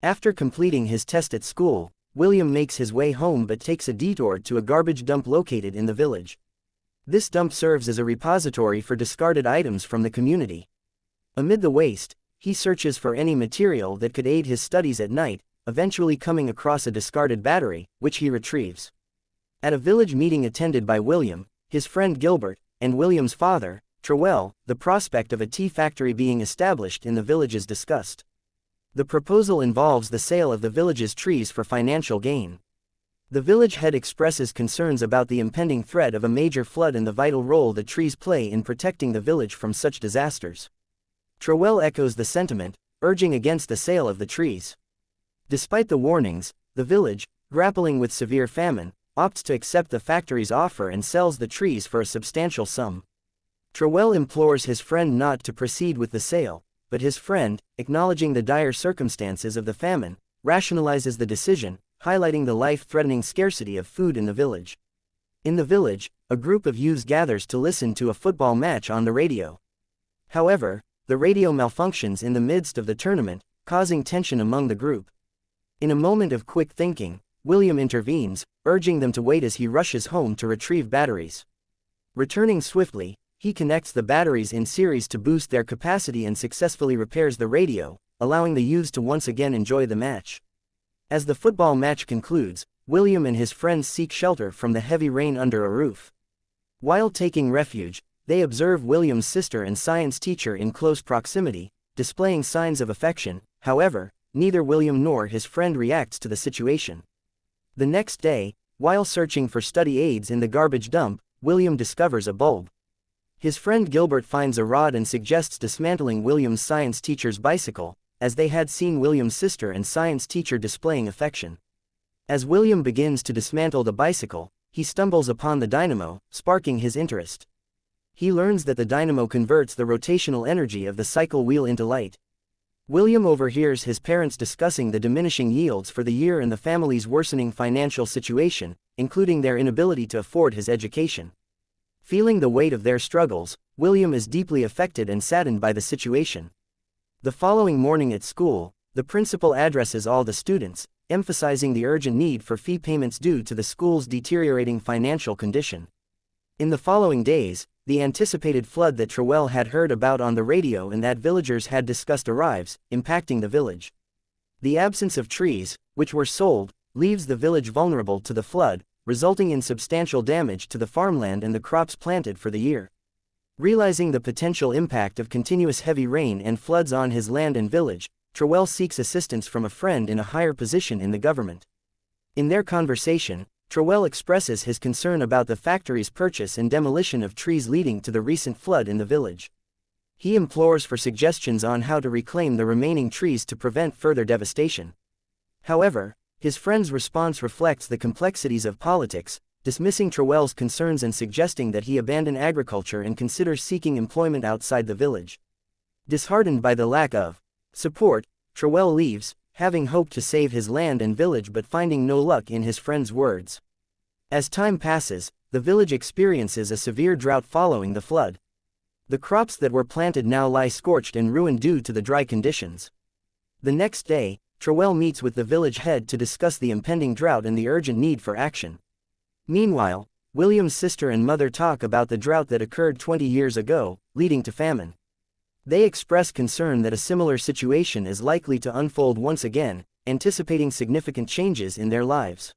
After completing his test at school, William makes his way home but takes a detour to a garbage dump located in the village. This dump serves as a repository for discarded items from the community. Amid the waste, he searches for any material that could aid his studies at night, eventually coming across a discarded battery, which he retrieves. At a village meeting attended by William, his friend Gilbert, and William's father, Trewell, the prospect of a tea factory being established in the village is discussed. The proposal involves the sale of the village's trees for financial gain. The village head expresses concerns about the impending threat of a major flood and the vital role the trees play in protecting the village from such disasters. Trewell echoes the sentiment, urging against the sale of the trees. Despite the warnings, the village, grappling with severe famine, opts to accept the factory's offer and sells the trees for a substantial sum. Trewell implores his friend not to proceed with the sale, but his friend, acknowledging the dire circumstances of the famine, rationalizes the decision, highlighting the life-threatening scarcity of food in the village. In the village, a group of youths gathers to listen to a football match on the radio. However, the radio malfunctions in the midst of the tournament, causing tension among the group. In a moment of quick thinking, William intervenes, urging them to wait as he rushes home to retrieve batteries. Returning swiftly, he connects the batteries in series to boost their capacity and successfully repairs the radio, allowing the youths to once again enjoy the match. As the football match concludes, William and his friends seek shelter from the heavy rain under a roof. While taking refuge, they observe William's sister and science teacher in close proximity, displaying signs of affection. However, neither William nor his friend reacts to the situation. The next day, while searching for study aids in the garbage dump, William discovers a bulb. His friend Gilbert finds a rod and suggests dismantling William's science teacher's bicycle, as they had seen William's sister and science teacher displaying affection. As William begins to dismantle the bicycle, he stumbles upon the dynamo, sparking his interest. He learns that the dynamo converts the rotational energy of the cycle wheel into light. William overhears his parents discussing the diminishing yields for the year and the family's worsening financial situation, including their inability to afford his education. Feeling the weight of their struggles, William is deeply affected and saddened by the situation. The following morning at school, the principal addresses all the students, emphasizing the urgent need for fee payments due to the school's deteriorating financial condition. In the following days, the anticipated flood that Trewell had heard about on the radio and that villagers had discussed arrives, impacting the village. The absence of trees, which were sold, leaves the village vulnerable to the flood, resulting in substantial damage to the farmland and the crops planted for the year. Realizing the potential impact of continuous heavy rain and floods on his land and village, Trewell seeks assistance from a friend in a higher position in the government. In their conversation, Trewell expresses his concern about the factory's purchase and demolition of trees leading to the recent flood in the village. He implores for suggestions on how to reclaim the remaining trees to prevent further devastation. However, his friend's response reflects the complexities of politics, dismissing Trewell's concerns and suggesting that he abandon agriculture and consider seeking employment outside the village. Disheartened by the lack of support, Trewell leaves, having hoped to save his land and village but finding no luck in his friend's words. As time passes, the village experiences a severe drought following the flood. The crops that were planted now lie scorched and ruined due to the dry conditions. The next day, Trewell meets with the village head to discuss the impending drought and the urgent need for action. Meanwhile, William's sister and mother talk about the drought that occurred 20 years ago, leading to famine. They express concern that a similar situation is likely to unfold once again, anticipating significant changes in their lives.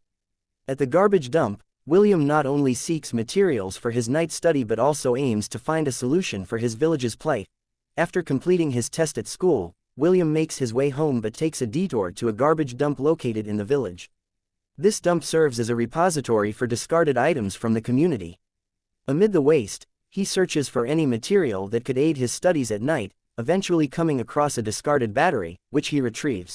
At the garbage dump, William not only seeks materials for his night study but also aims to find a solution for his village's plight. After completing his test at school, William makes his way home but takes a detour to a garbage dump located in the village. This dump serves as a repository for discarded items from the community. Amid the waste, he searches for any material that could aid his studies at night, eventually coming across a discarded battery, which he retrieves.